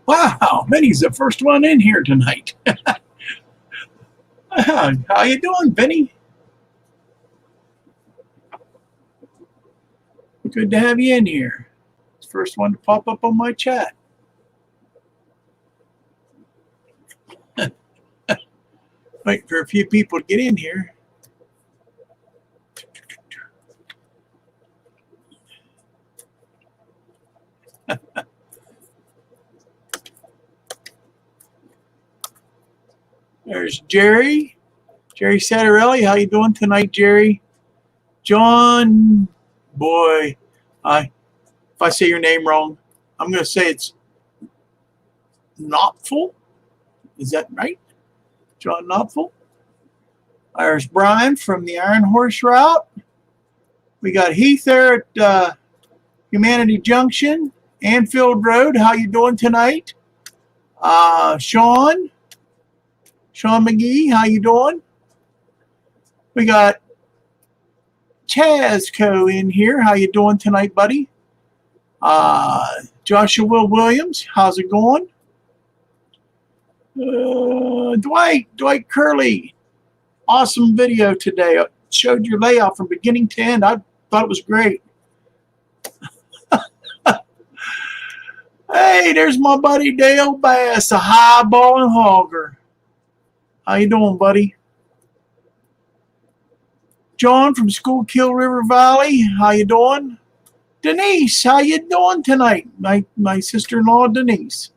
Wow, Vinny's the first one in here tonight. How you doing, Vinny? Good to have you in here. First one to pop up on my chat. Wait for a few people to get in here. There's Jerry. Jerry Sattarelli. How you doing tonight, Jerry? John, boy, if I say your name wrong, I'm going to say it's Knopful. Is that right? John Knopful. There's Brian from the Iron Horse route. We got Heath there at Humanity Junction, Anfield Road. How you doing tonight? Sean McGee. How you doing? We got Chazco in here. How you doing tonight, buddy? Joshua Williams. How's it going? Dwight Curley. Awesome video today. I showed your layout from beginning to end. I thought it was great. Hey, there's my buddy Dale Bass, a high-balling hogger. How you doing, buddy? John from Schuylkill River Valley. How you doing? Denise, how you doing tonight? My sister-in-law, Denise.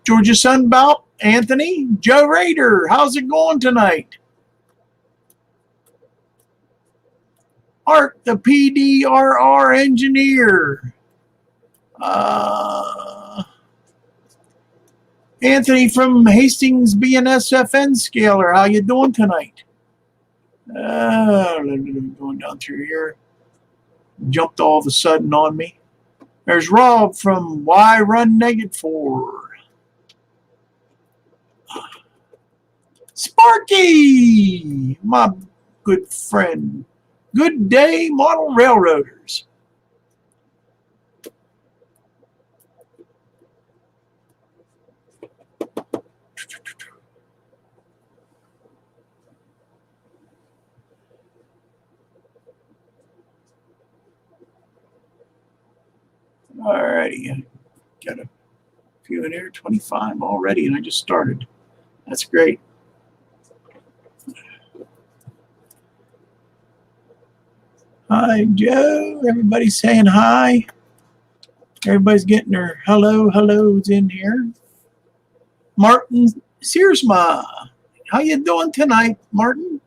Georgia Sunbelt, Anthony. Joe Rader, how's it going tonight? Art, the PDRR engineer. Anthony from Hastings BNSFN Scaler. How you doing tonight? Going down through here. Jumped all of a sudden on me. There's Rob from Y Run Negative 4. Sparky, my good friend. Good day, model railroaders. Alrighty, got a few in here, 25 already, and I just started. That's great. Hi, Joe. Everybody's saying hi. Everybody's getting their hellos in here. Martin Searsma. How you doing tonight, Martin?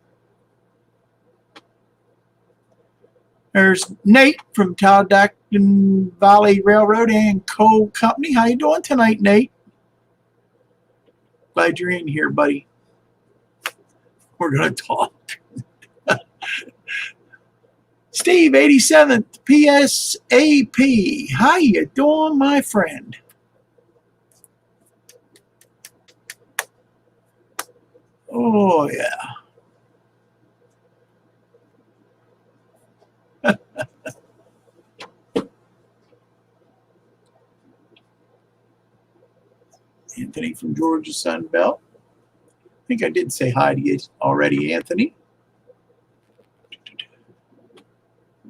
There's Nate from Talladega Valley Railroad and Coal Company. How you doing tonight, Nate? Glad you're in here, buddy. We're going to talk. Steve, 87th, PSAP. How you doing, my friend? Oh, yeah. Anthony from Georgia Sunbelt. I think I did say hi to you already, Anthony.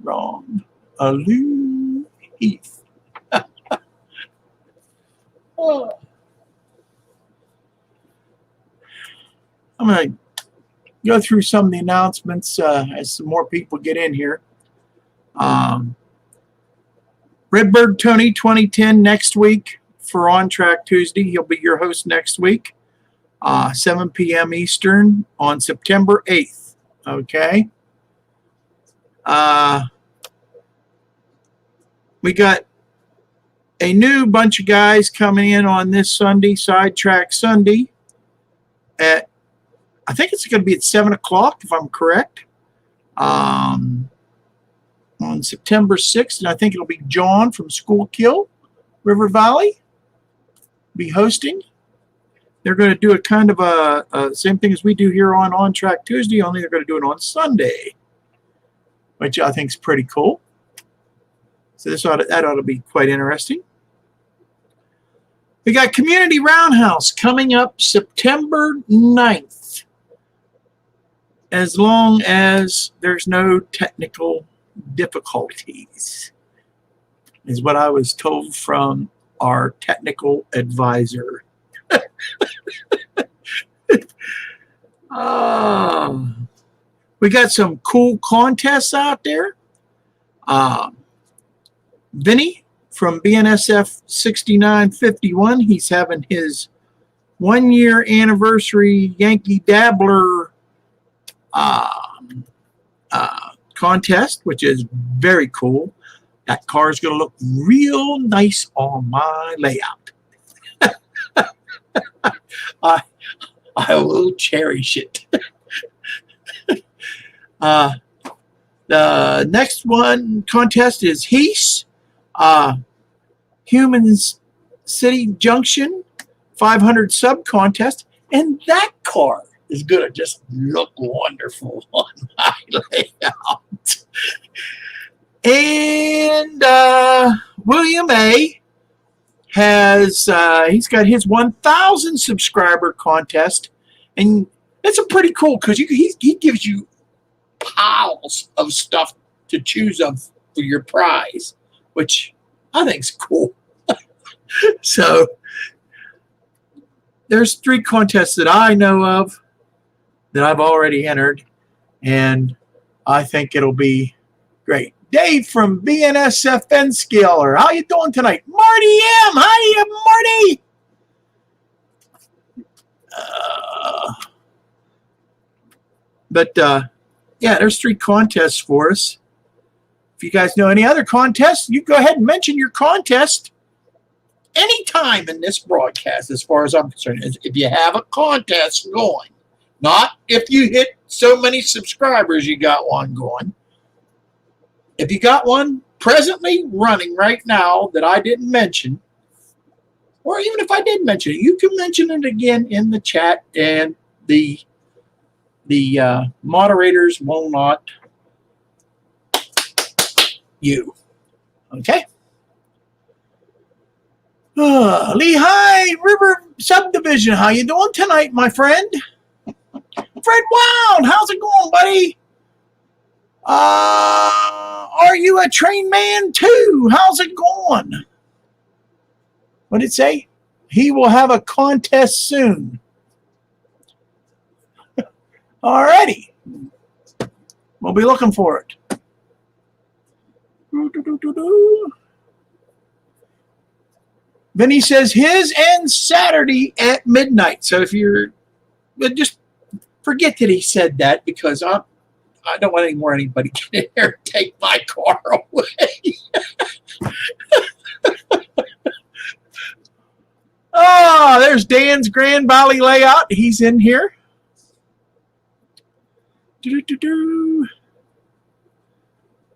Wrong. Aloo Heath. Oh. I'm going to go through some of the announcements as some more people get in here. Redbird Tony 2010 next week for On Track Tuesday. He'll be your host next week, 7 p.m. Eastern on September 8th. Okay. We got a new bunch of guys coming in on this Sunday, Sidetrack Sunday, at, I think it's going to be at 7 o'clock, if I'm correct, on September 6th. And I think it'll be John from Schuylkill River Valley be hosting. They're going to do a kind of a same thing as we do here on Track Tuesday, only they're going to do it on Sunday, which I think is pretty cool. So that ought to be quite interesting. We got Community Roundhouse coming up September 9th, as long as there's no technical difficulties, is what I was told from our technical advisor. We got some cool contests out there. Vinny from BNSF 6951, he's having his 1-year anniversary Yankee Dabbler contest, which is very cool. That car is going to look real nice on my layout. I will cherish it. The next one contest is Heath, Humans City Junction 500 sub contest, and that car is going to just look wonderful on my layout. And William A. has he's got his 1,000 subscriber contest, and it's a pretty cool because he gives you piles of stuff to choose of for your prize, which I think is cool. So there's 3 contests that I know of that I've already entered, and I think it'll be great. Dave from BNSFN Scaler, how you doing tonight? Marty M, hi Marty. Yeah, there's 3 contests for us. If you guys know any other contests, you go ahead and mention your contest anytime in this broadcast, as far as I'm concerned. If you have a contest going, not if you hit so many subscribers you got one going. If you got one presently running right now that I didn't mention, or even if I did mention it, you can mention it again in the chat, and the moderators will not you. Okay? Lehigh River Subdivision, how you doing tonight, my friend? Fred Wild, how's it going, buddy? Are you a train man too? How's it going? What did it say? He will have a contest soon. Alrighty. We'll be looking for it. Then he says his ends Saturday at midnight. So if you're, just forget that he said that, because I don't want anybody to get in here and take my car away. Oh, there's Dan's Grand Valley layout. He's in here.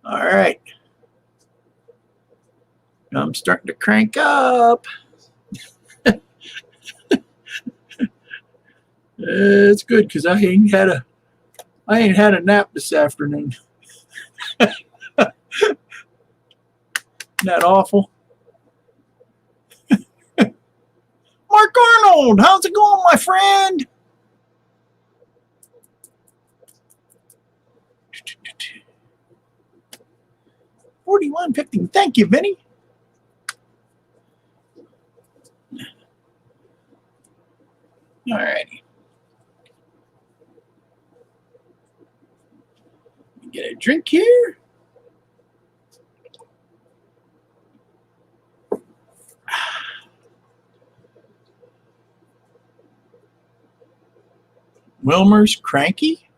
All right. I'm starting to crank up. It's good because I ain't had a nap this afternoon. Isn't that awful? Mark Arnold, how's it going, my friend? $41.50. Thank you, Vinny. All righty. Get a drink here. Wilmer's cranky.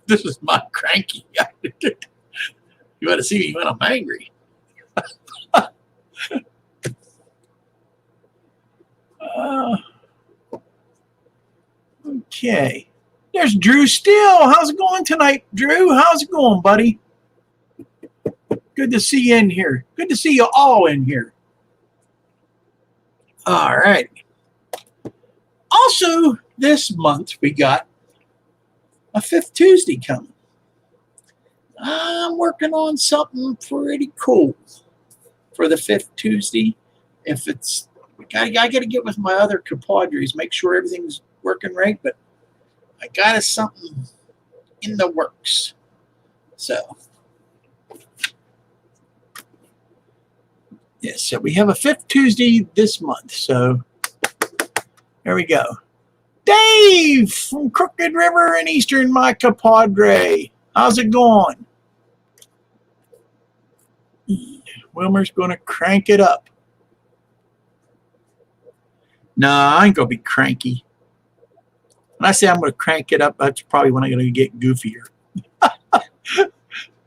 This is my cranky. You want to see me when I'm angry. Okay. There's Drew Steele. How's it going tonight, Drew? How's it going, buddy? Good to see you in here. Good to see you all in here. All right. Also, this month we got a 5th Tuesday coming. I'm working on something pretty cool for the fifth Tuesday. If it's, I got to get with my other compadres, make sure everything's working right. But I got us something in the works. So, yes, so we have a fifth Tuesday this month. So, there we go. Dave from Crooked River in Eastern, my compadre. How's it going? Wilmer's going to crank it up. Nah, I ain't going to be cranky. When I say I'm going to crank it up, that's probably when I'm going to get goofier.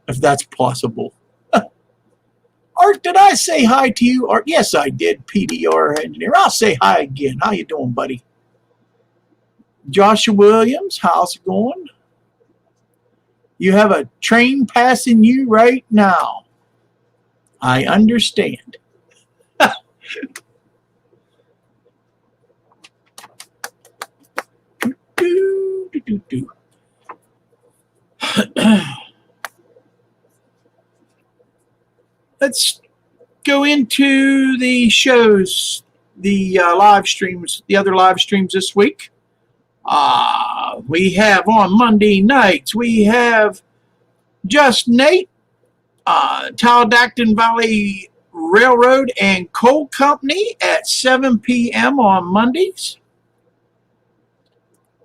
If that's possible. Art, did I say hi to you? Art, yes, I did, PDR engineer. I'll say hi again. How you doing, buddy? Joshua Williams, how's it going? You have a train passing you right now. I understand. Let's go into the shows, the live streams, the other live streams this week. We have on Monday nights, we have Just Nate, Taladacton Valley Railroad and Coal Company at 7 p.m. on Mondays.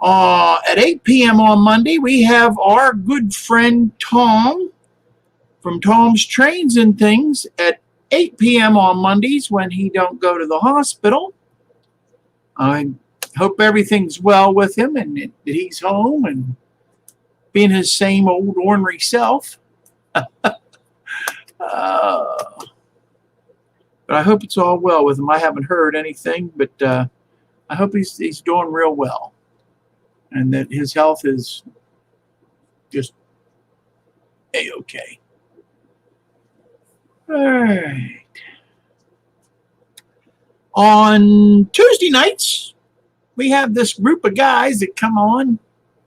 At 8 p.m. on Monday, we have our good friend Tom from Tom's Trains and Things at 8 p.m. on Mondays when he don't go to the hospital. I hope everything's well with him and that he's home and being his same old ornery self. But I hope it's all well with him. I haven't heard anything, but I hope he's doing real well and that his health is just A-okay. All right. On Tuesday nights, we have this group of guys that come on,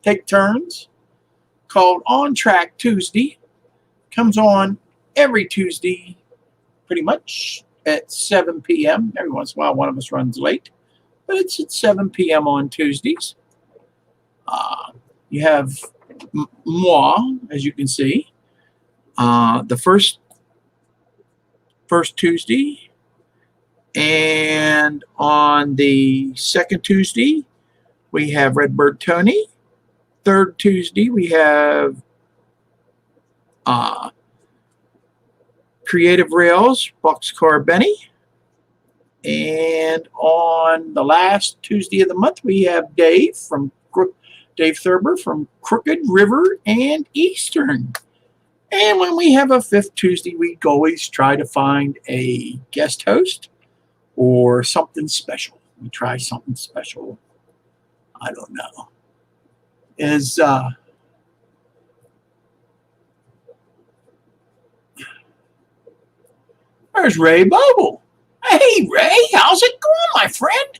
take turns, called On Track Tuesday. Comes on every Tuesday, pretty much at 7 p.m. Every once in a while, one of us runs late, but it's at 7 p.m. on Tuesdays. You have moi, as you can see, the first Tuesday, and on the second Tuesday, we have Redbird Tony. Third Tuesday, we have Creative Rails, Boxcar Benny. And on the last Tuesday of the month, we have Dave Thurber from Crooked River and Eastern. And when we have a fifth Tuesday, we always try to find a guest host or something special. We try something special. I don't know. There's Ray Boble. Hey, Ray, how's it going, my friend?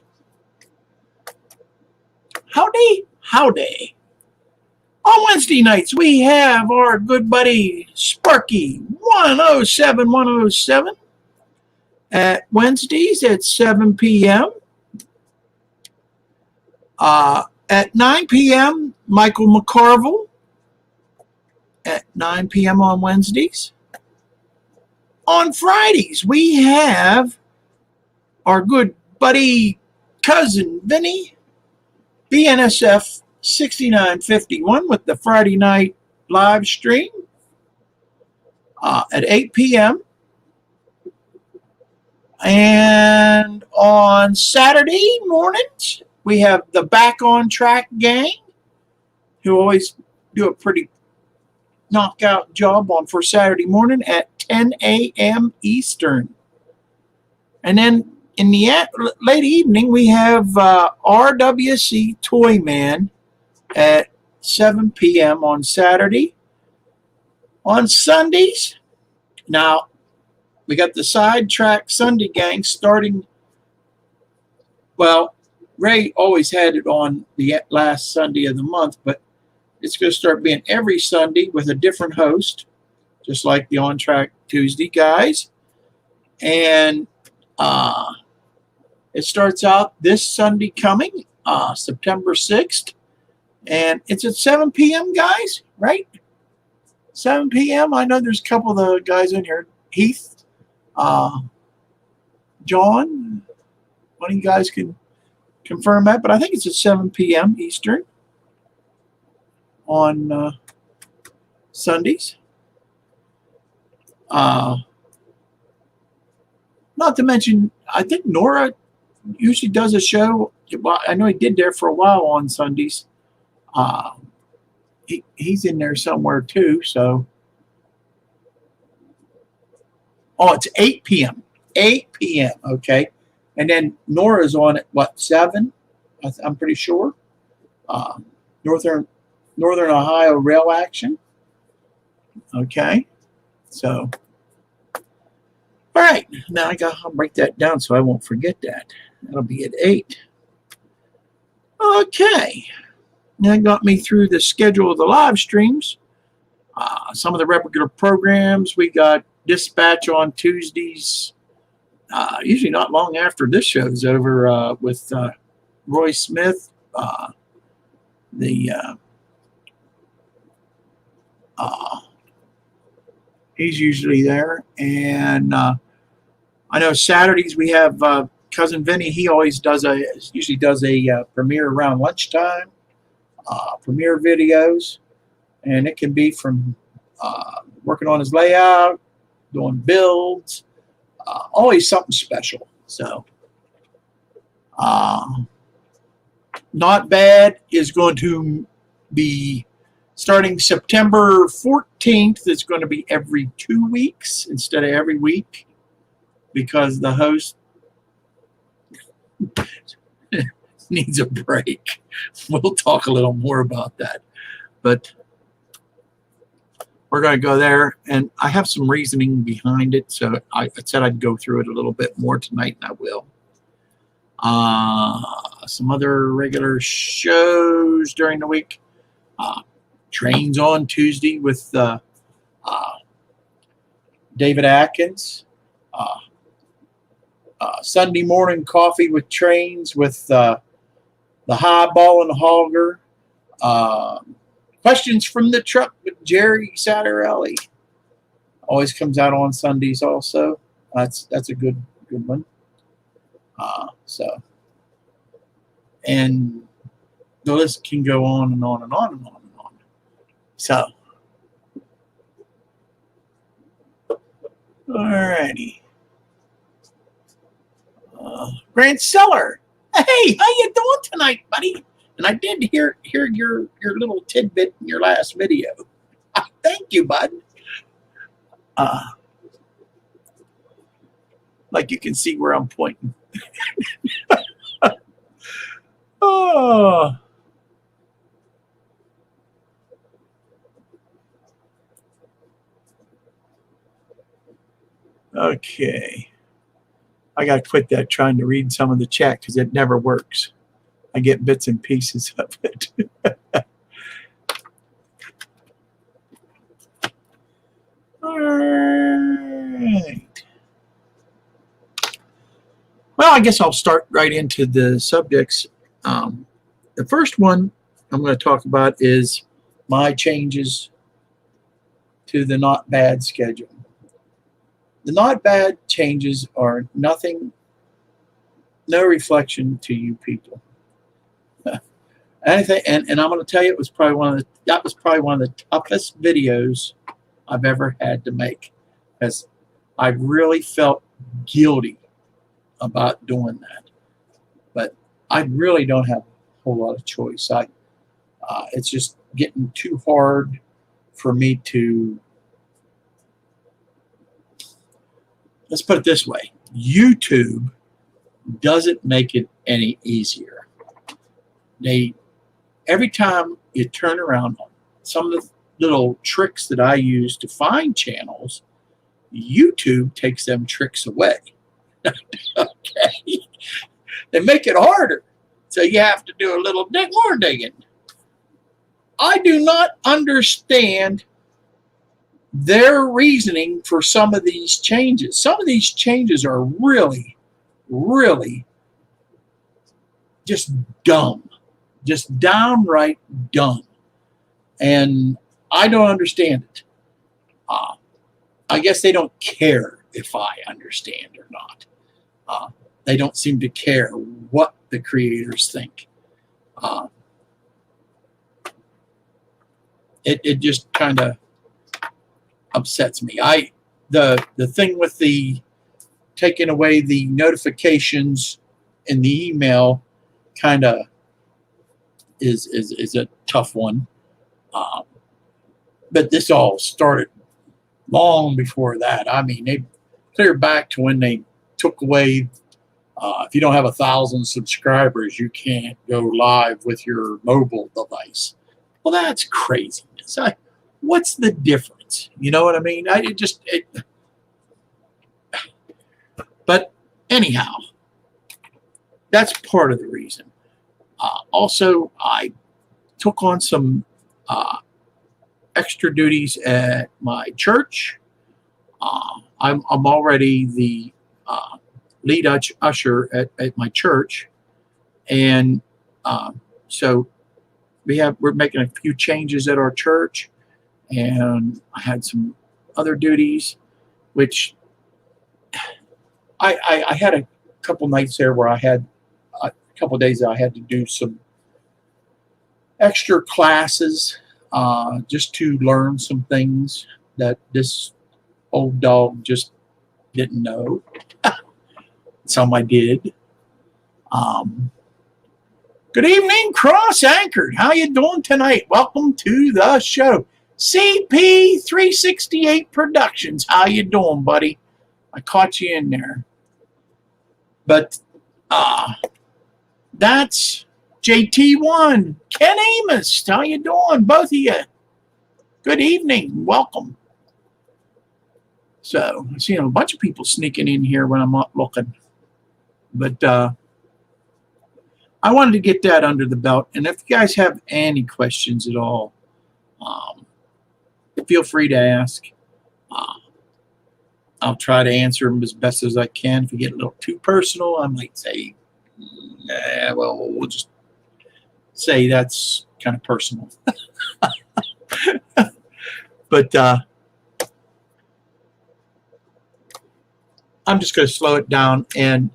Howdy. On Wednesday nights, we have our good buddy Sparky 107 at Wednesdays at 7 p.m. At 9 p.m., Michael McCarville at 9 p.m. on Wednesdays. On Fridays, we have our good buddy cousin Vinny, BNSF 6951 with the Friday night live stream at 8 p.m. And on Saturday mornings, we have the Back on Track gang, who always do a pretty knockout job for Saturday morning at 10 a.m. Eastern. And then in the late evening, we have RWC Toy Man at 7 p.m. on Saturday. On Sundays, now we got the Sidetrack Sunday gang starting. Well, Ray always had it on the last Sunday of the month, but It's going to start being every Sunday with a different host, just like the On Track Tuesday guys. And it starts out this Sunday coming, September 6th. And it's at 7 p.m., guys, right? 7 p.m. I know there's a couple of the guys in here. Heath, John, one of you guys can confirm that, but I think it's at 7 p.m. Eastern on Sundays. Not to mention, I think Nora usually does a show. Well, I know he did there for a while on Sundays. He's in there somewhere too. So, it's 8 p.m. 8 p.m. Okay, and then Nora's on at what, 7? I'm pretty sure. Northern Ohio Rail Action. Okay, so all right. Now I'll break that down so I won't forget that. That'll be at 8. Okay. That got me through the schedule of the live streams. Some of the regular programs. We got Dispatch on Tuesdays, usually not long after this show is over, with Roy Smith. He's usually there. And I know Saturdays we have Cousin Vinny. He always usually does a premiere around lunchtime. Premiere videos, and it can be from working on his layout, doing builds, always something special. So, Not Bad is going to be starting September 14th. It's going to be every 2 weeks instead of every week, because the host needs a break. We'll talk a little more about that, but we're going to go there, and I have some reasoning behind it, so I said I'd go through it a little bit more tonight, and I will. Some other regular shows during the week. Trains on Tuesday with David Atkins. Sunday morning coffee with Trains with the Highball and Hogger. Questions from the Truck with Jerry Satterelli. Always comes out on Sundays also. That's a good one. And the list can go on and on and on and on and on. So, alrighty. Grant Seller. Hey, how you doing tonight, buddy? And I did hear your little tidbit in your last video. Thank you, bud. Like you can see where I'm pointing. Oh. Okay. I got to quit that trying to read some of the chat because it never works. I get bits and pieces of it. All right. Well, I guess I'll start right into the subjects. The first one I'm going to talk about is my changes to the Not Bad schedule. The Not Bad changes are nothing, no reflection to you people. Anything, and I'm going to tell you, that was probably one of the toughest videos I've ever had to make, because I really felt guilty about doing that. But I really don't have a whole lot of choice. It's just getting too hard for me to. Let's put it this way: YouTube doesn't make it any easier. Every time you turn around, some of the little tricks that I use to find channels, YouTube takes them tricks away. Okay, they make it harder, so you have to do a little more digging. I do not understand their reasoning for some of these changes. Some of these changes are really, really just dumb, just downright dumb. And I don't understand it. I guess they don't care if I understand or not. They don't seem to care what the creators think. It just kind of upsets me. The thing with the taking away the notifications in the email kind of is a tough one. But this all started long before that. I mean, they clear back to when they took away, if you don't have 1,000 subscribers, you can't go live with your mobile device. Well, that's craziness. What's the difference? You know what I mean? But anyhow, that's part of the reason. Also, I took on some extra duties at my church. I'm already the lead usher at my church, and so we're making a few changes at our church, and I had some other duties, which I had a couple nights there where I had a couple days that I had to do some extra classes just to learn some things that this old dog just didn't know. Some I did. Good evening, Cross Anchored. How you doing tonight? Welcome to the show. CP368 Productions. How you doing, buddy? I caught you in there. But that's JT1. Ken Amos. How you doing, both of you? Good evening. Welcome. So I see a bunch of people sneaking in here when I'm not looking. But I wanted to get that under the belt. And if you guys have any questions at all, feel free to ask. I'll try to answer them as best as I can. If you get a little too personal, I might say, well, we'll just say that's kind of personal. But I'm just going to slow it down, and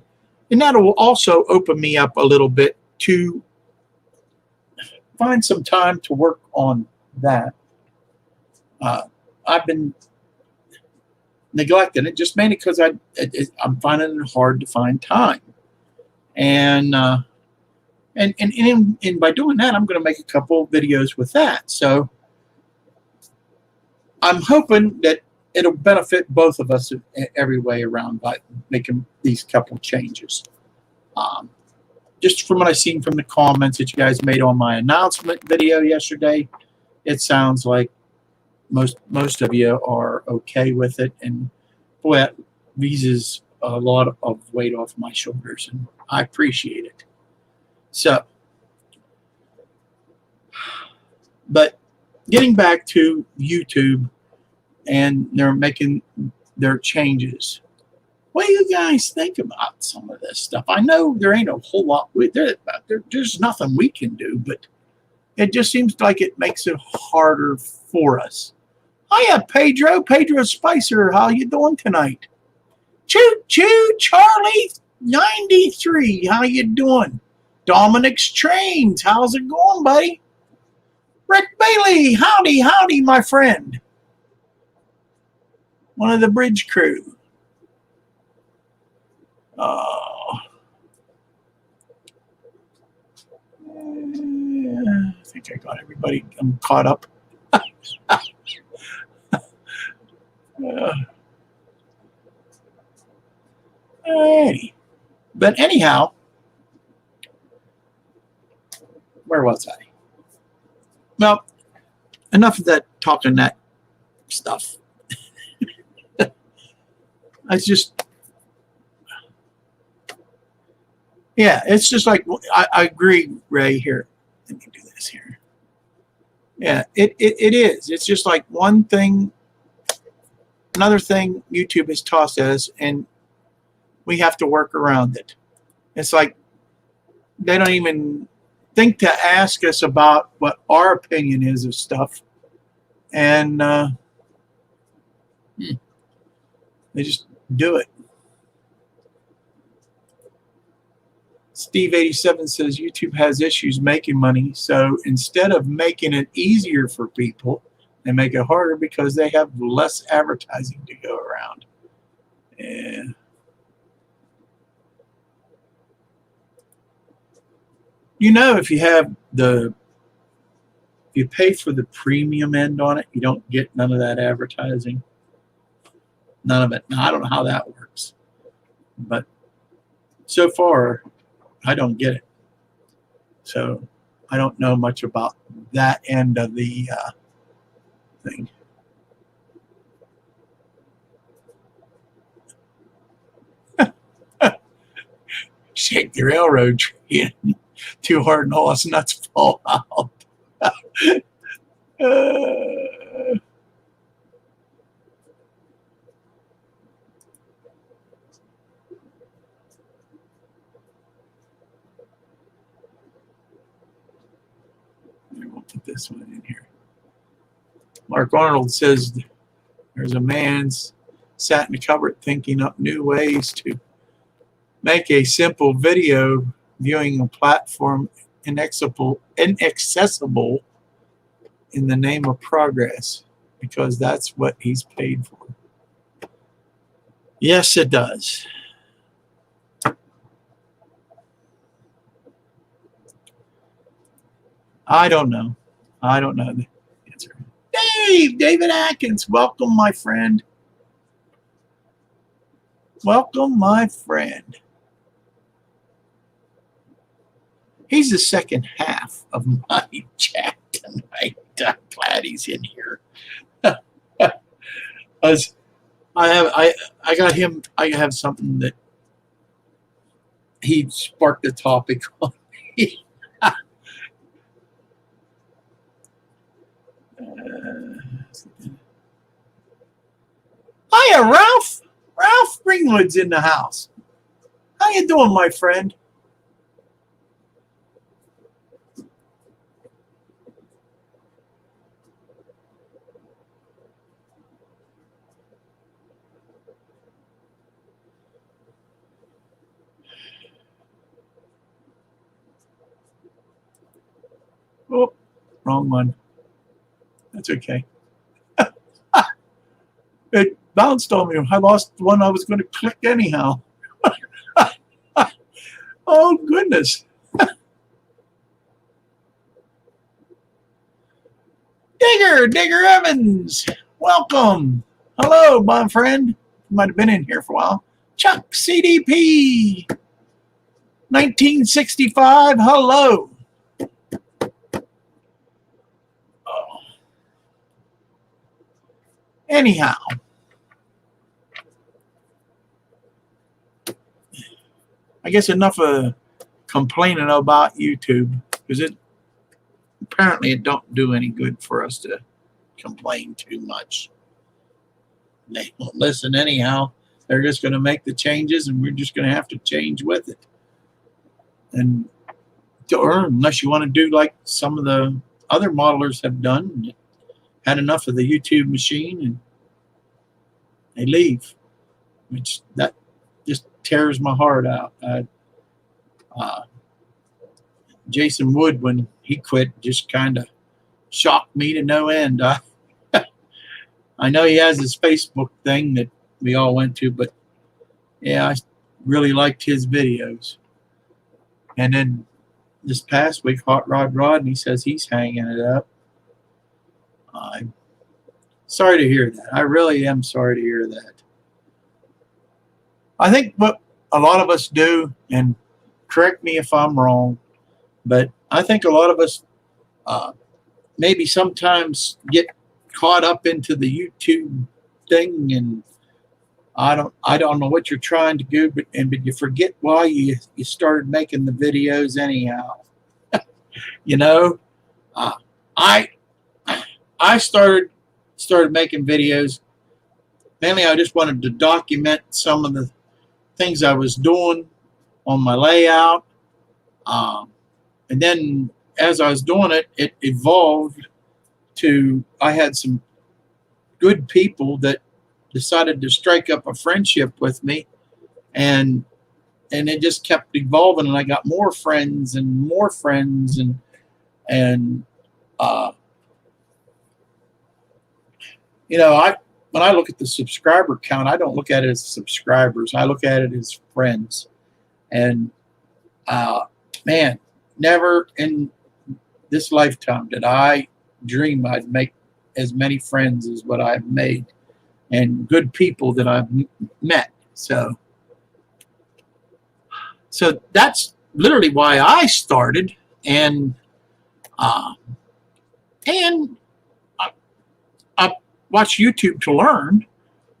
that will also open me up a little bit to find some time to work on that. I've been neglecting it just mainly because I'm finding it hard to find time, and by doing that, I'm going to make a couple videos with that. So I'm hoping that it'll benefit both of us every way around by making these couple changes. Just from what I've seen from the comments that you guys made on my announcement video yesterday, it sounds like most of you are okay with it, and boy, that eases a lot of weight off my shoulders, and I appreciate it. So, but getting back to YouTube, and they're making their changes. What do you guys think about some of this stuff? I know there ain't a whole lot there's nothing we can do, but it just seems like it makes it harder for us. Hiya, Pedro Spicer. How you doing tonight? Choo choo, Charlie 93. How you doing? Dominic's Trains. How's it going, buddy? Rick Bailey. Howdy, my friend. One of the bridge crew. I think I got everybody. I'm caught up. Hey. But anyhow, where was I? Well, enough of that talking that stuff. Yeah, it's just like, I agree, Ray, here. Let me do this here. Yeah, it is. It's just like one thing, another thing YouTube has tossed at us, and we have to work around it. It's like they don't even think to ask us about what our opinion is of stuff, and they just do it. Steve87 says YouTube has issues making money, so instead of making it easier for people, they make it harder because they have less advertising to go around. Yeah. You know, if you pay for the premium end on it, you don't get none of that advertising. None of it. Now, I don't know how that works, but so far, I don't get it. So I don't know much about that end of the thing. Shake the railroad train too hard and all its nuts fall out. We'll put this one in here. Mark Arnold says there's a man sat in the cupboard thinking up new ways to make a simple video viewing a platform inaccessible in the name of progress, because that's what he's paid for. Yes, it does. I don't know. I don't know the answer. David Atkins, welcome, my friend. Welcome, my friend. He's the second half of my chat tonight. I'm glad he's in here. As I got him. I have something that he sparked a topic on me. Hiya, Ralph. Ralph Greenwood's in the house. How you doing, my friend? Oh, wrong one. That's okay. It bounced on me. I lost the one I was going to click anyhow. Oh, goodness. Digger Evans, welcome. Hello, my friend. You might have been in here for a while. Chuck CDP, 1965, hello. Oh. Anyhow, I guess enough of complaining about YouTube, because apparently it don't do any good for us to complain too much. They won't listen anyhow. They're just going to make the changes, and we're just going to have to change with it. And or unless you want to do like some of the other modelers have done, had enough of the YouTube machine and they leave, which that just tears my heart out. Jason Wood, when he quit, just kind of shocked me to no end. I know he has his Facebook thing that we all went to, but yeah, I really liked his videos. And then this past week, Hot Rod Rodney says he's hanging it up. I'm sorry to hear that. I really am sorry to hear that. I think what a lot of us do, and correct me if I'm wrong, but I think a lot of us maybe sometimes get caught up into the YouTube thing, and I don't know what you're trying to do, but you forget why you started making the videos anyhow. You know, I I started making videos. Mainly, I just wanted to document some of the things I was doing on my layout. And then as I was doing it, it evolved to I had some good people that decided to strike up a friendship with me, and it just kept evolving, and I got more friends and more friends, and uh, I when I look at the subscriber count, I don't look at it as subscribers. I look at it as friends. And man, never in this lifetime did I dream I'd make as many friends as what I've made, and good people that I've met. So that's literally why I started, and uh, and I watch YouTube to learn.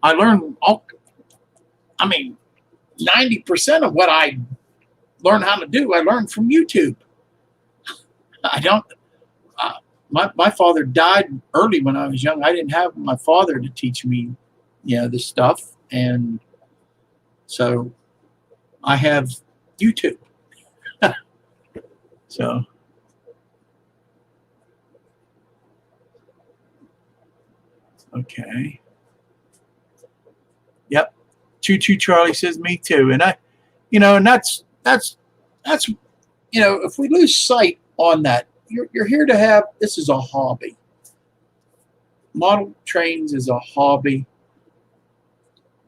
I learn all. I mean, 90% of what I learn how to do, I learned from YouTube. I don't. My father died early when I was young. I didn't have my father to teach me, this stuff, and so I have YouTube. So, okay. Yep. Choo Choo Charlie says me too, and and that's if we lose sight on that, you're here to have this is a hobby. Model trains is a hobby.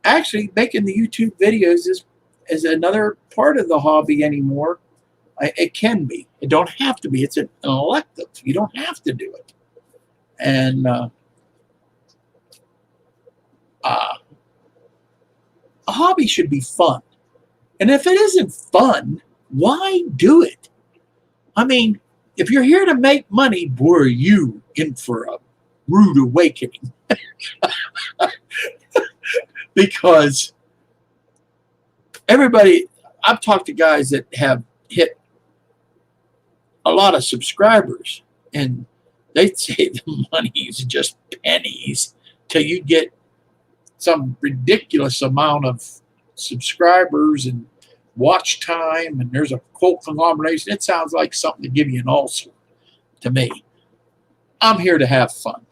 Actually, making the YouTube videos is another part of the hobby anymore. It can be. It don't have to be. It's an elective. You don't have to do it. And a hobby should be fun. And if it isn't fun, why do it? I mean, if you're here to make money, boy, are you in for a rude awakening. Because I've talked to guys that have hit a lot of subscribers, and they say the money is just pennies till you get some ridiculous amount of subscribers and watch time, and there's a quote conglomeration. It sounds like something to give you an ulcer to me. I'm here to have fun.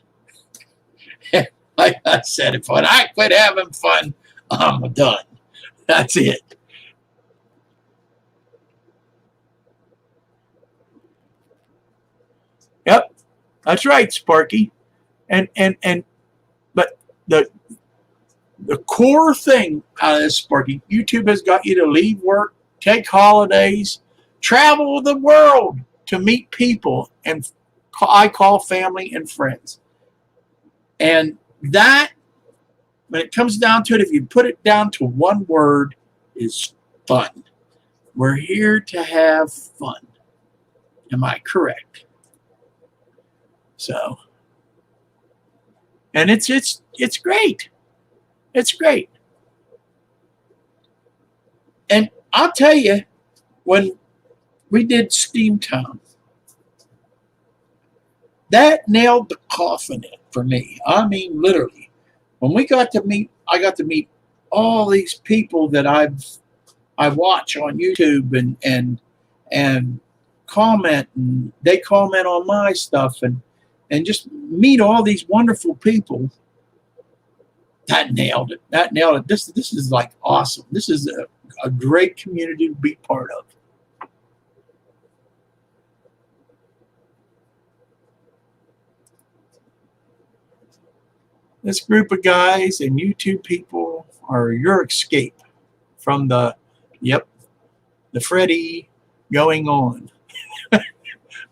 Like I said, if I quit having fun, I'm done. That's it. Yep, that's right, Sparky. And but the core thing out of this, Sparky, YouTube has got you to leave work, take holidays, travel the world to meet people, and I call family and friends. And that, when it comes down to it, if you put it down to one word, is fun. We're here to have fun. Am I correct? So, and it's great. It's great. And I'll tell you, when we did Steamtown, that nailed the coffin in for me. I mean, literally. When I got to meet all these people that I watch on YouTube and comment, and they comment on my stuff, and just meet all these wonderful people. That nailed it. That nailed it. This is like awesome. This is a great community to be part of. This group of guys and YouTube people are your escape from the Freddy going on.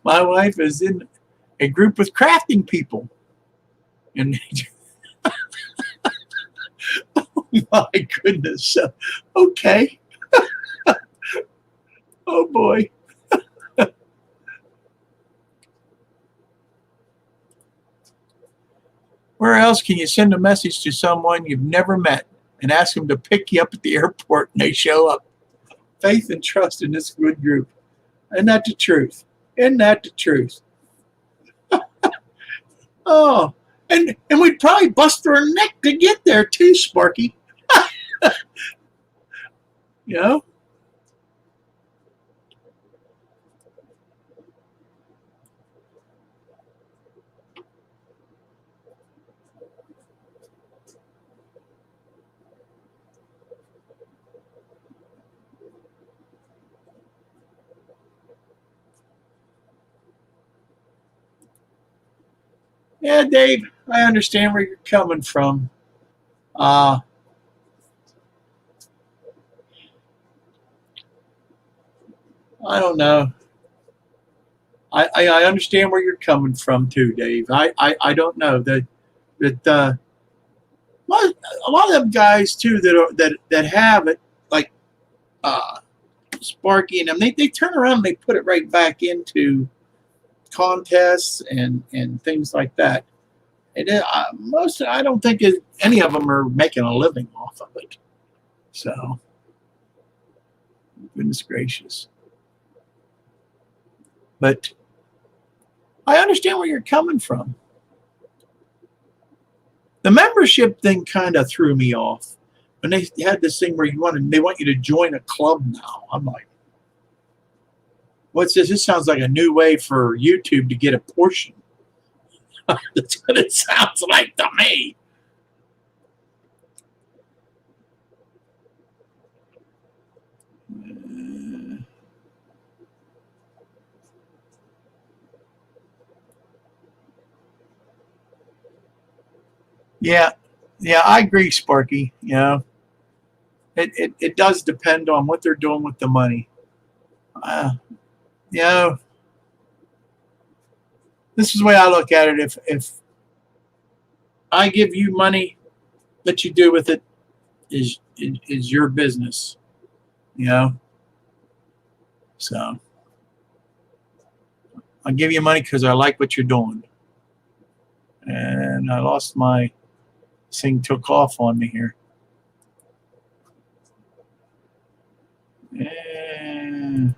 My wife is in a group with crafting people, and oh my goodness. Okay. Oh boy. Where else can you send a message to someone you've never met and ask them to pick you up at the airport and they show up? Faith and trust in this good group. Isn't that the truth? Isn't that the truth? Oh, and we'd probably bust our neck to get there too, Sparky. You know? Yeah, Dave, I understand where you're coming from. Uh, I don't know. I understand where you're coming from too, Dave. I don't know that a lot of them guys too that have it like uh, Sparky and them, they turn around and they put it right back into contests and things like that. And most I don't think any of them are making a living off of it. So goodness gracious, but I understand where you're coming from. The membership thing kind of threw me off when they had this thing where they want you to join a club now. I'm like, what's this? This sounds like a new way for YouTube to get a portion. That's what it sounds like to me. Yeah, yeah, I agree, Sparky. You know, it does depend on what they're doing with the money. Uh, you know, this is the way I look at it. If I give you money, what you do with it is your business. You know, so I give you money because I like what you're doing. And I lost my thing, took off on me here. And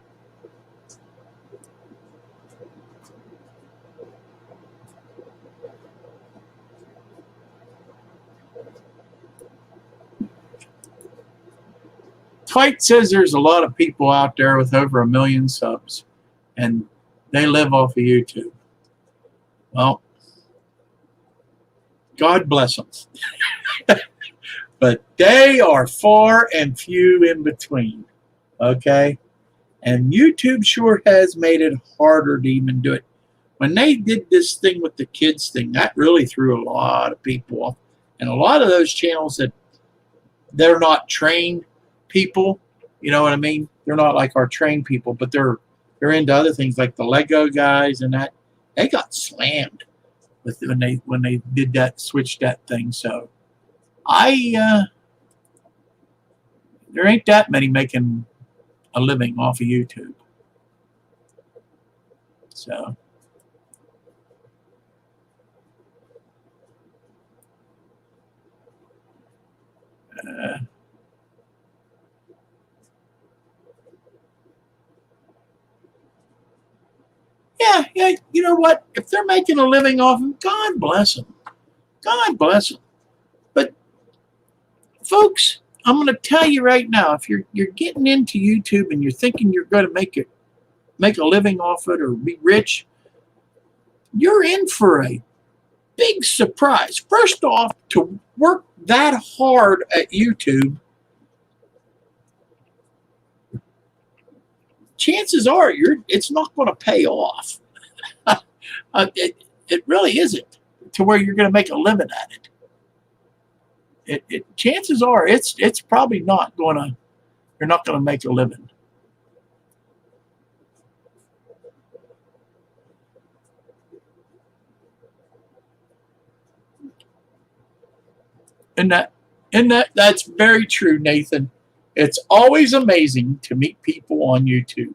Twite says there's a lot of people out there with over 1 million subs, and they live off of YouTube. Well, God bless them. But they are far and few in between. Okay? And YouTube sure has made it harder to even do it. When they did this thing with the kids thing, that really threw a lot of people off. And a lot of those channels that they're not trained people, you know what I mean? They're not like our trained people, but they're into other things like the Lego guys and that. They got slammed with when they did that, switched that thing. So there ain't that many making a living off of YouTube. So yeah, you know what? If they're making a living off them, God bless them. God bless them. But folks, I'm going to tell you right now, if you're getting into YouTube and you're thinking you're going to make a living off it or be rich, you're in for a big surprise. First off, to work that hard at YouTube, chances are it's not going to pay off. It really isn't to where you're going to make a living at it. Chances are it's probably not going to. You're not going to make a living. And that's very true, Nathan. It's always amazing to meet people on YouTube,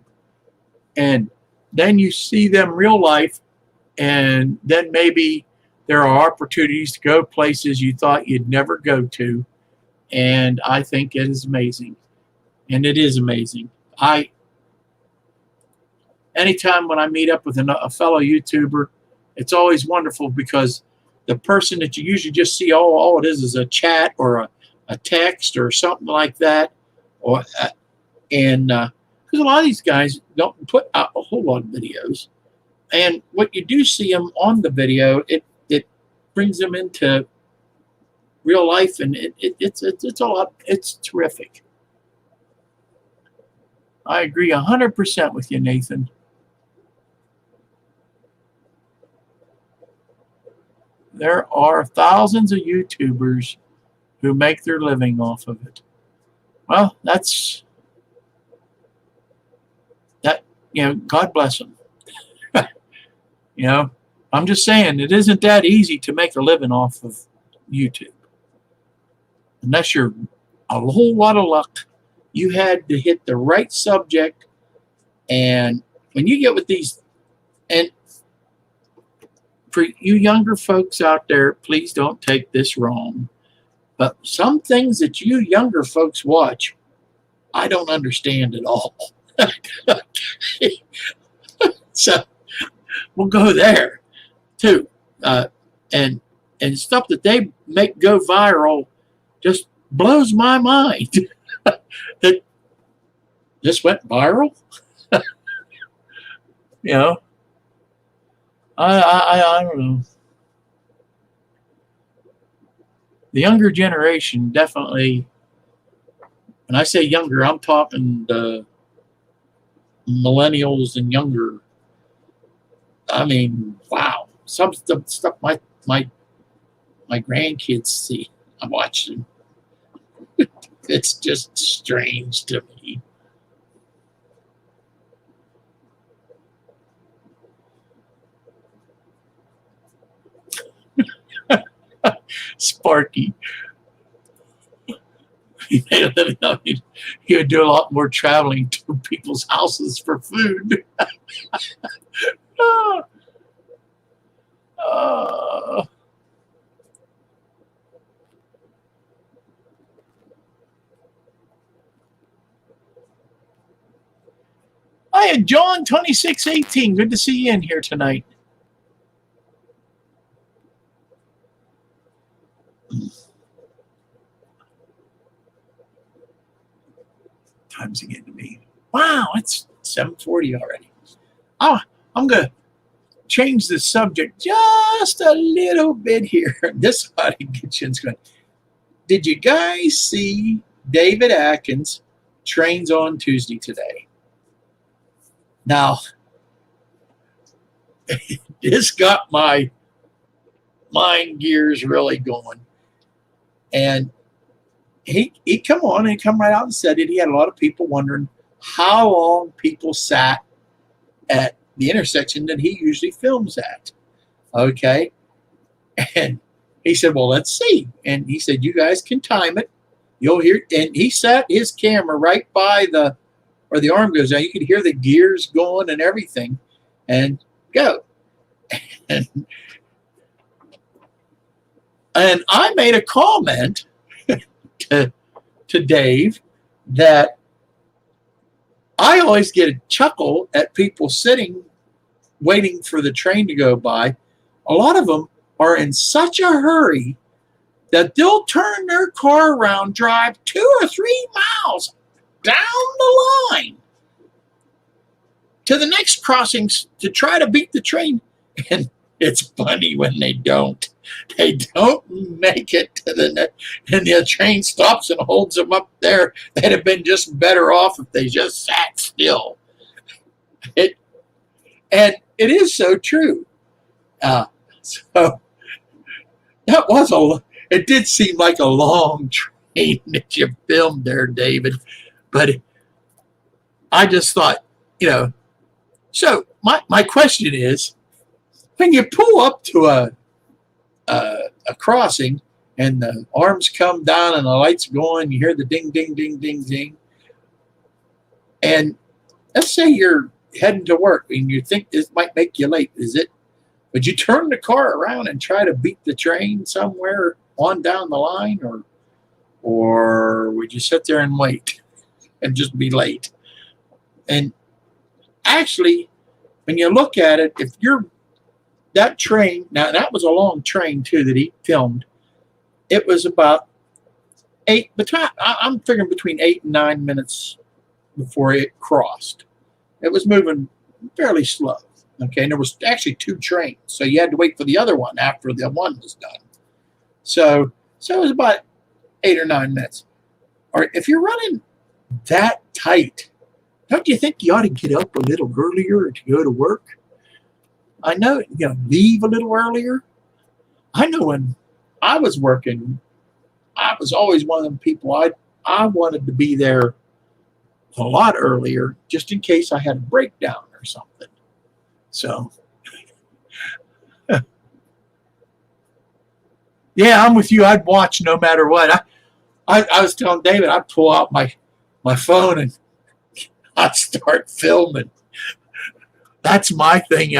and then you see them real life, and then maybe there are opportunities to go places you thought you'd never go to, and I think it is amazing, and it is amazing. Anytime when I meet up with a fellow YouTuber, it's always wonderful because the person that you usually just see, all it is a chat or a text or something like that, or and because a lot of these guys don't put out a whole lot of videos, and what you do see them on the video, it brings them into real life, and it's a lot. It's terrific. I agree 100% with you, Nathan. There are thousands of YouTubers who make their living off of it. Well, that's that. God bless them. I'm just saying it isn't that easy to make a living off of YouTube, unless you're a whole lot of luck. You had to hit the right subject, and when you get with these, and for you younger folks out there, please don't take this wrong, but some things that you younger folks watch, I don't understand at all. So we'll go there too, and stuff that they make go viral just blows my mind. That this went viral. I don't know. The younger generation definitely. When I say younger, I'm talking the millennials and younger. I mean, wow. Some stuff my grandkids see. I'm watching. It's just strange to me. Sparky. He would do a lot more traveling to people's houses for food. Hi, John 2618. Good to see you in here tonight. Time's again to me. Wow, it's 7:40 already. Oh, I'm gonna change the subject just a little bit here. This Hottie Kitchen's going. Did you guys see David Atkins trains on Tuesday today? Now, this got my mind gears really going. And he come on and come right out and said it. He had a lot of people wondering how long people sat at the intersection that he usually films at. Okay. And he said, well, let's see. And he said, you guys can time it. You'll hear. And he set his camera right by where the arm goes down. You could hear the gears going and everything, and go. And I made a comment to Dave that I always get a chuckle at people sitting, waiting for the train to go by. A lot of them are in such a hurry that they'll turn their car around, drive 2 or 3 miles down the line to the next crossings to try to beat the train. And it's funny when they don't. They don't make it to the net, and the train stops and holds them up there. They'd have been just better off if they just sat still. And it is so true. So it did seem like a long train that you filmed there, David. But I just thought, so my question is, when you pull up to a crossing and the arms come down and the lights go on, you hear the ding, ding, ding, ding, ding. And let's say you're heading to work and you think this might make you late. Would you turn the car around and try to beat the train somewhere on down the line, or would you sit there and wait and just be late? And actually, when you look at it, if that train, now that was a long train too that he filmed. It was about I'm figuring between 8 and 9 minutes before it crossed. It was moving fairly slow. Okay, and there was actually two trains, so you had to wait for the other one after the one was done. So it was about 8 or 9 minutes. Or if you're running that tight, don't you think you ought to get up a little earlier to go to work? I know, leave a little earlier. I know when I was working, I was always one of them people. I wanted to be there a lot earlier, just in case I had a breakdown or something. So, yeah, I'm with you. I'd watch no matter what. I was telling David, I'd pull out my phone and I'd start filming. That's my thing.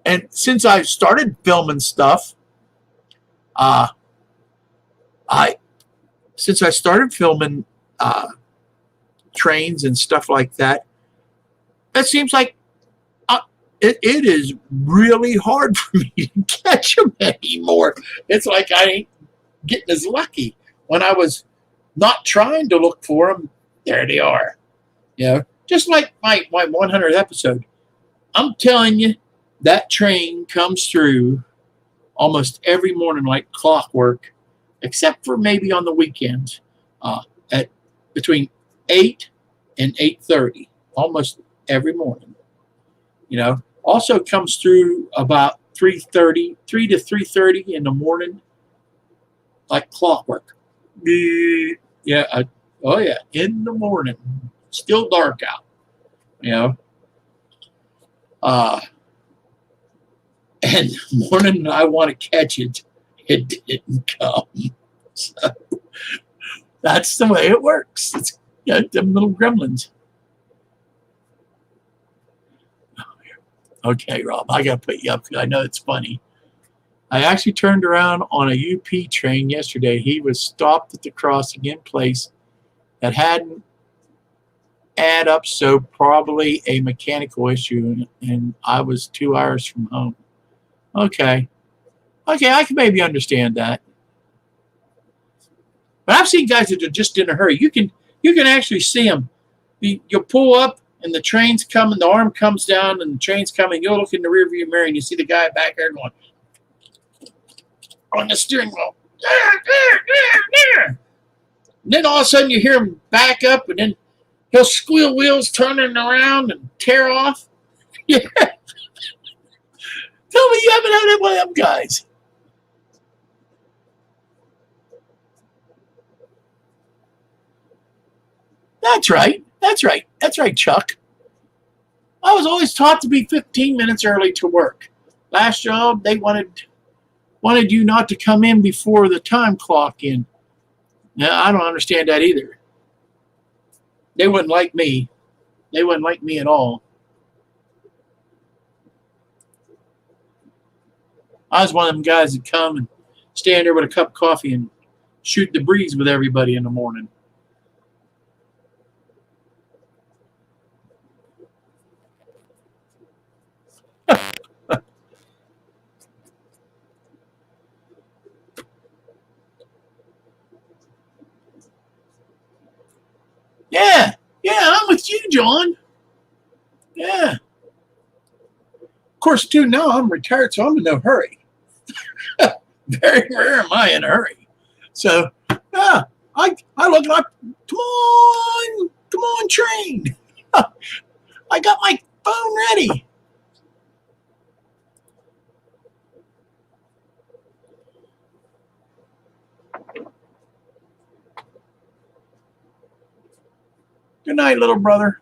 And since I started filming stuff, uh, I since I started filming trains and stuff like that, it seems like it is really hard for me to catch them anymore. It's like I ain't getting as lucky. When I was not trying to look for them, there they are. Just like my 100th episode. I'm telling you, that train comes through almost every morning like clockwork, except for maybe on the weekends at between 8 and 8:30, almost every morning. Also comes through about 3:30, 3 to 3:30 in the morning, like clockwork. Yeah, oh yeah, in the morning, still dark out. You know, uh, and the morning I want to catch it, it didn't come. So that's the way it works. It's them little gremlins. Okay, Rob, I got to put you up because I know it's funny. I actually turned around on a UP train yesterday. He was stopped at the crossing in place that hadn't add up, so probably a mechanical issue, and I was 2 hours from home. Okay, I can maybe understand that. But I've seen guys that are just in a hurry. You can actually see them. You'll pull up and the train's coming, the arm comes down and the train's coming. You'll look in the rearview mirror and you see the guy back there going on the steering wheel. And then all of a sudden you hear him back up and then he'll squeal wheels turning around and tear off. Yeah. Tell me you haven't had one of them guys. That's right. That's right. That's right, Chuck. I was always taught to be 15 minutes early to work. Last job, they wanted you not to come in before the time clock in. Now, I don't understand that either. They wouldn't like me. They wouldn't like me at all. I was one of them guys that come and stand there with a cup of coffee and shoot the breeze with everybody in the morning. Yeah, I'm with you, John. Yeah. Of course, too, now I'm retired, so I'm in no hurry. Very rare am I in a hurry. So, yeah, I look like, come on, train. I got my phone ready. Good night, little brother.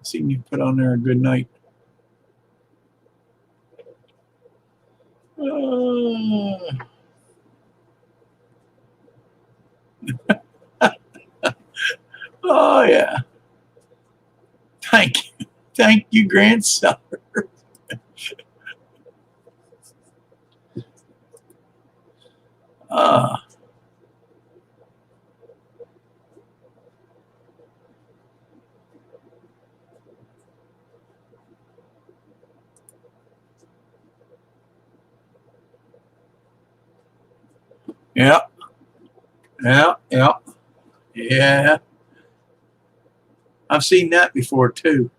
Seeing you put on there a good night. Oh yeah. Thank you, grandson. Uh, Yeah, yeah, yeah, yeah. I've seen that before too.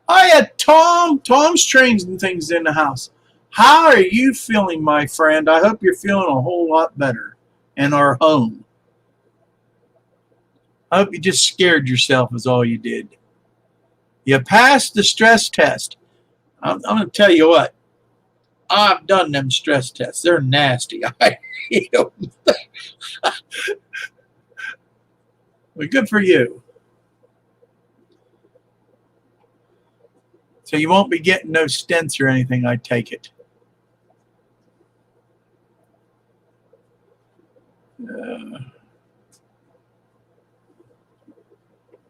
Hiya, Tom. Tom's changing things in the house. How are you feeling, my friend? I hope you're feeling a whole lot better in our home. I hope you just scared yourself is all you did. You passed the stress test. I'm going to tell you what. I've done them stress tests. They're nasty. I hate them. But good for you. So you won't be getting no stents or anything, I take it.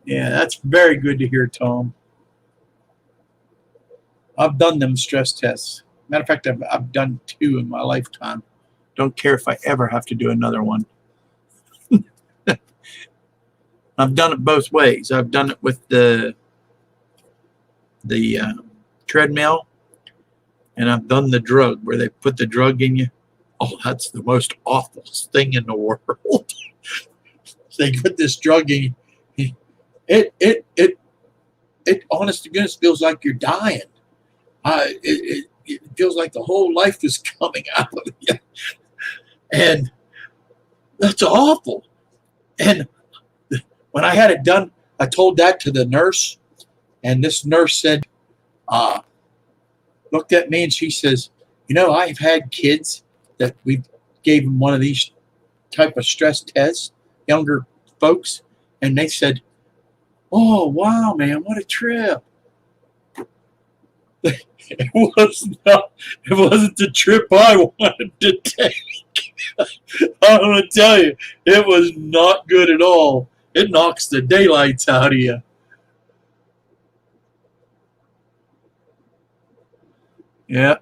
Yeah, that's very good to hear, Tom. I've done them stress tests. Matter of fact, I've done 2 in my lifetime. Don't care if I ever have to do another one. I've done it both ways. I've done it with the treadmill, and I've done the drug where they put the drug in you. Oh, that's the most awful thing in the world. They put this drug in you. It honest to goodness feels like you're dying. It feels like the whole life is coming out of you. And that's awful. And when I had it done, I told that to the nurse, and this nurse said, looked at me and she says, I've had kids that we gave them one of these type of stress tests, younger folks, and they said, oh, wow, man, what a trip. It wasn't the trip I wanted to take. I'm going to tell you, it was not good at all. It knocks the daylights out of you. Yeah.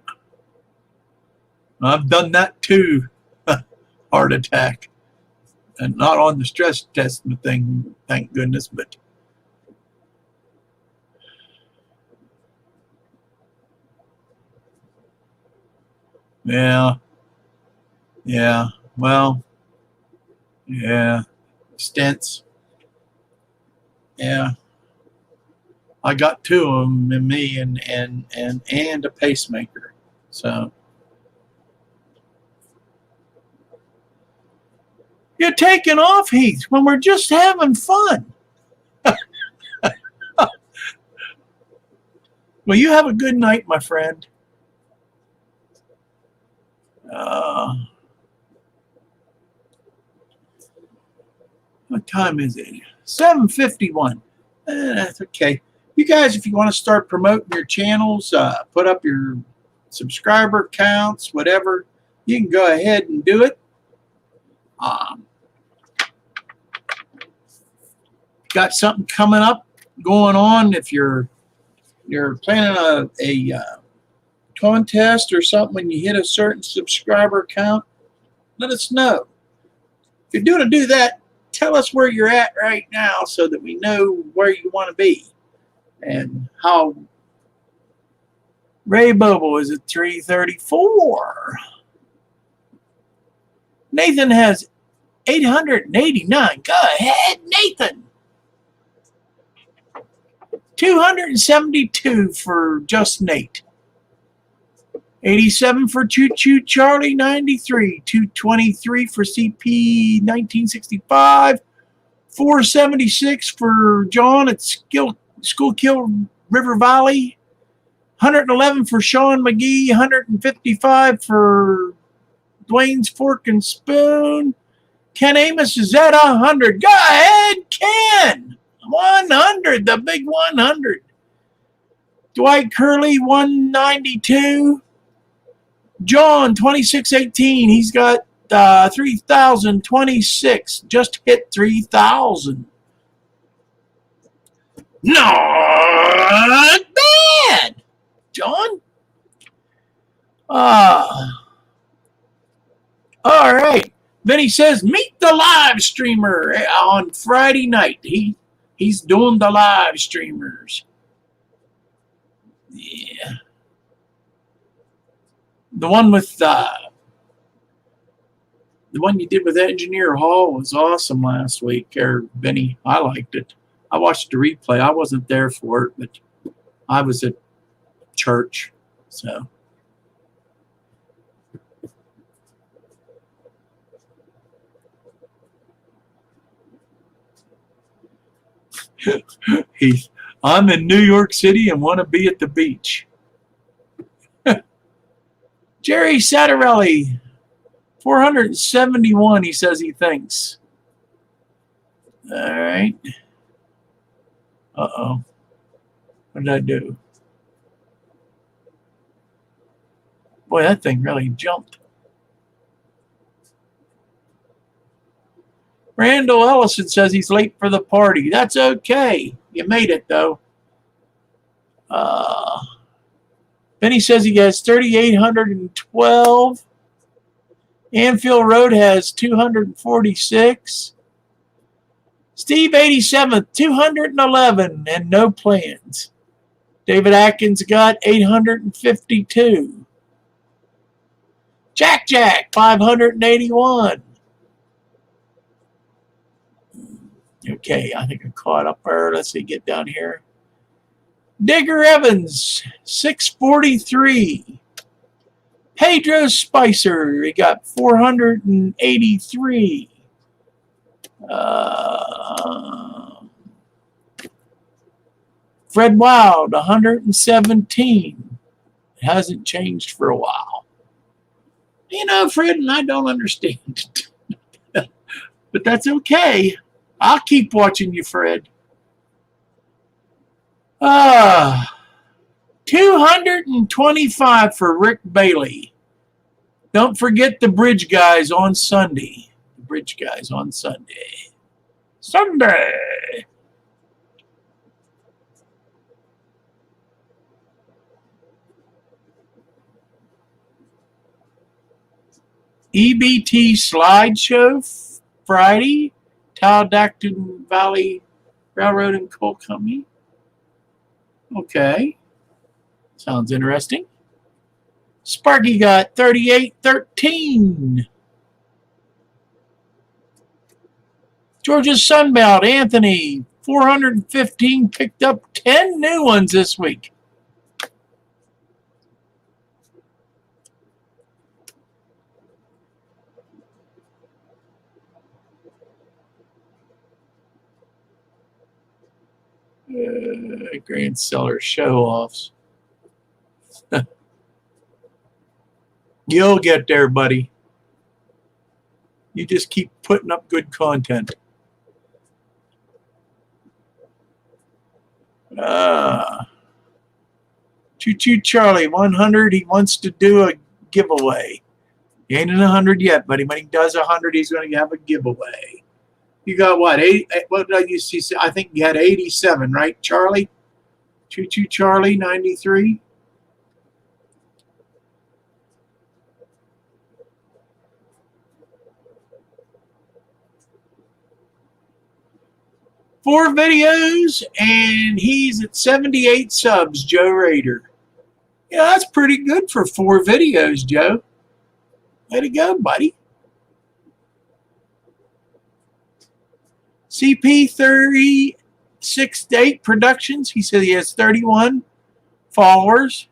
I've done that too. Heart attack. And not on the stress test thing, thank goodness, but yeah. Yeah. Well, yeah. Stents. Yeah. I got 2 of them in me and a pacemaker. So you're taking off, Heath, when we're just having fun. Well, you have a good night, my friend. What time is it? 7:51. That's okay. You guys, if you want to start promoting your channels, put up your subscriber counts, whatever, you can go ahead and do it. Got something coming up going on. If you're planning a contest or something, when you hit a certain subscriber count, let us know. If you're going to do that, tell us where you're at right now so that we know where you want to be. And how Ray Bubble is at 334. Nathan has 889. Go ahead, Nathan. 272 for just Nate. 87 for Choo Choo Charlie, 93. 223 for CP 1965. 476 for John at Schuylkill River Valley. 111 for Sean McGee. 155 for Dwayne's Fork and Spoon. Ken Amos is at 100. Go ahead, Ken. 100, the big 100. Dwight Curley, 192. John, 2618. He's got 3,026. Just hit 3,000. Not bad, John. All right. Then he says, meet the live streamer on Friday night. He's doing the live streamers. Yeah. The one with the one you did with Engineer Hall was awesome last week, or Benny. I liked it. I watched the replay. I wasn't there for it, but I was at church, so. I'm in New York City and want to be at the beach. Jerry Sattarelli, 471, he says he thinks. All right. Uh-oh. What did I do? Boy, that thing really jumped. Randall Ellison says he's late for the party. That's okay. You made it, though. Benny says he has 3,812. Anfield Road has 246. Steve 87th, 211, and no plans. David Atkins got 852. Jack 581. Okay, I think I caught up there. Let's see, get down here. Digger Evans, 643. Pedro Spicer, he got 483. Fred Wild, 117. It hasn't changed for a while. You know, Fred and I don't understand it. But that's okay. I'll keep watching you, Fred. 225 for Rick Bailey. Don't forget the Bridge Guys on Sunday. The Bridge Guys on Sunday. Sunday. EBT slideshow Friday. Talladacton Valley Railroad and Coal Company. Okay. Sounds interesting. Sparky got 3813. Georgia's Sunbelt, Anthony, 415, picked up 10 new ones this week. Grand Seller show-offs. You'll get there, buddy. You just keep putting up good content. Choo Choo Charlie, 100. He wants to do a giveaway. He ain't in 100 yet, but when he does 100, he's going to have a giveaway. You got what? What did you see? I think you had 87, right, Charlie? Choo Choo Charlie, 93. Four videos, and he's at 78 subs, Joe Rader. Yeah, that's pretty good for 4 videos, Joe. Way to go, buddy. CP 36-8 Productions. He said he has 31 followers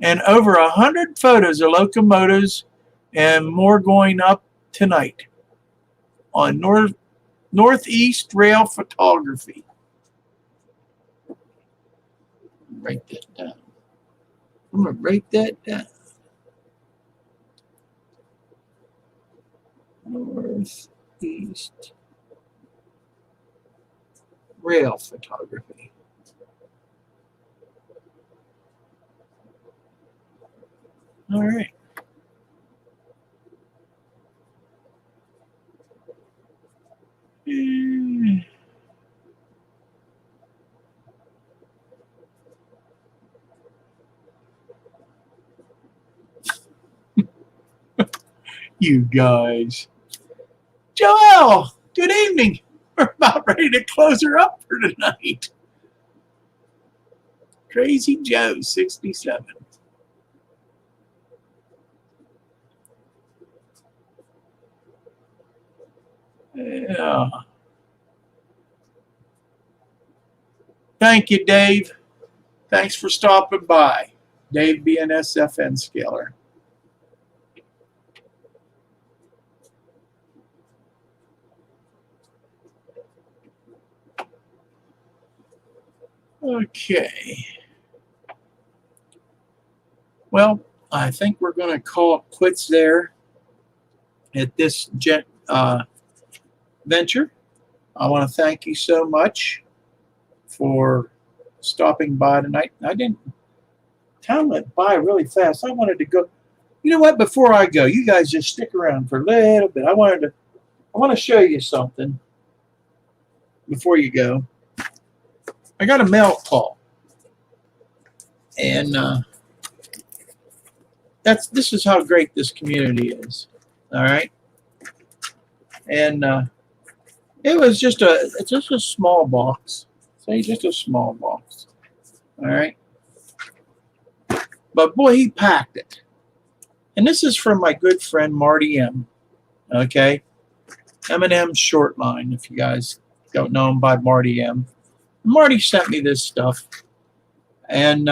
and over 100 photos of locomotives and more going up tonight on Northeast Rail Photography. Write that down. I'm going to write that down. Northeast Rail Photography. All right. You guys. Joelle, good evening. We're about ready to close her up for tonight. Crazy Joe, 67. Yeah. Thank you, Dave. Thanks for stopping by. Dave being SFN Scaler. Okay. Well, I think we're going to call it quits there at this venture. I want to thank you so much for stopping by tonight. Time went by really fast. I wanted to go. You know what? Before I go, you guys just stick around for a little bit. I want to show you something before you go. I got a mail call, and this is how great this community is. All right, and it was just a small box. Say just a small box. All right, but boy, he packed it. And this is from my good friend Marty M. Okay, M&M short line. If you guys don't know him by Marty M. Marty sent me this stuff, and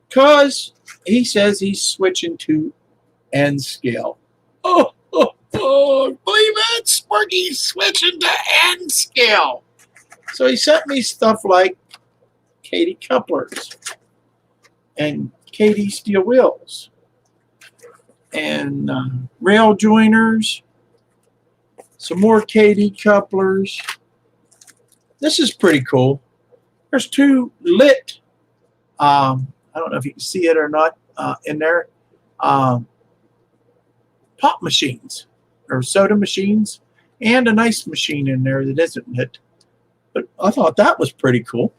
because he says he's switching to N scale. Oh, believe it, Sparky's switching to N scale. So he sent me stuff like Katie couplers and Katie steel wheels and rail joiners, some more Katie couplers. This is pretty cool. There's two lit, I don't know if you can see it or not in there, pop machines or soda machines, and a nice machine in there that isn't lit. But I thought that was pretty cool.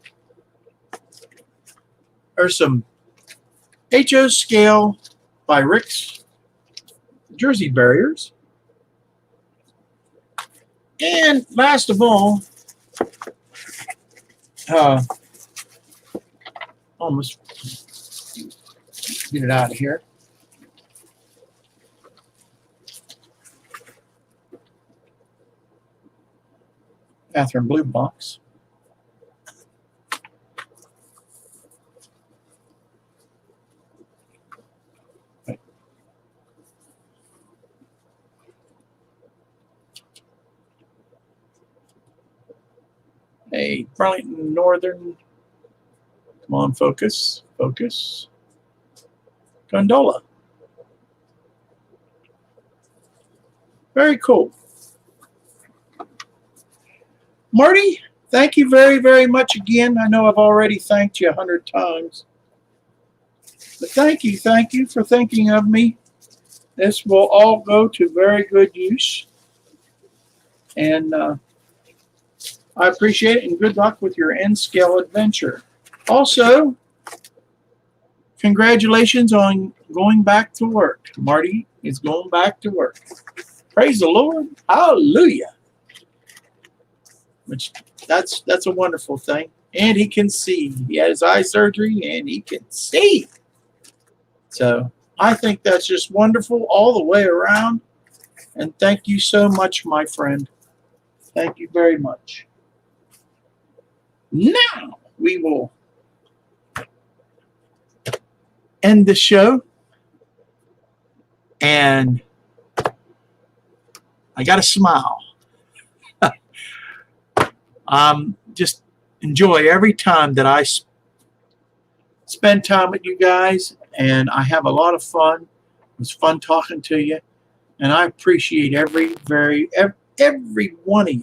There's some HO scale by Rick's Jersey barriers. And last of all, almost get it out of here. Bathroom blue box. A Burlington Northern, come on, focus, gondola. Very cool. Marty, thank you very, very much again. I know I've already thanked you 100 times. But thank you for thinking of me. This will all go to very good use. And I appreciate it, and good luck with your N-scale adventure. Also, congratulations on going back to work. Marty is going back to work. Praise the Lord. Hallelujah. Which that's a wonderful thing. And he can see. He had his eye surgery and he can see. So I think that's just wonderful all the way around. And thank you so much, my friend. Thank you very much. Now we will end the show. And I got to smile. Just enjoy every time that I spend time with you guys. And I have a lot of fun. It was fun talking to you. And I appreciate every one of you.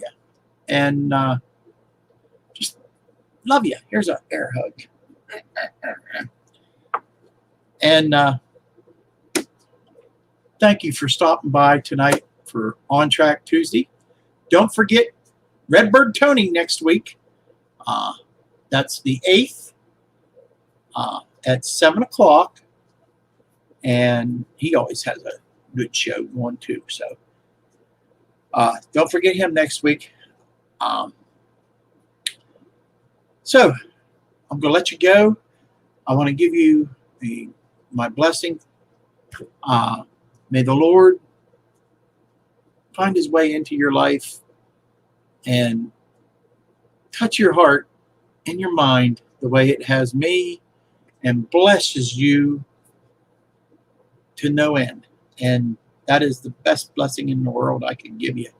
And just love you. Here's an air hug. And thank you for stopping by tonight for On Track Tuesday. Don't forget Redbird Tony next week. That's the 8th at 7 o'clock. And he always has a good show going too. So don't forget him next week. So I'm going to let you go. I want to give you my blessing. May the Lord find his way into your life and touch your heart and your mind the way it has me, and blesses you to no end. And that is the best blessing in the world I can give you.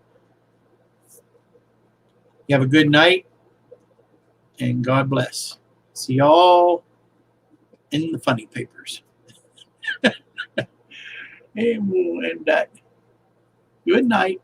You have a good night, and God bless. See y'all in the funny papers. And we'll end that. Good night.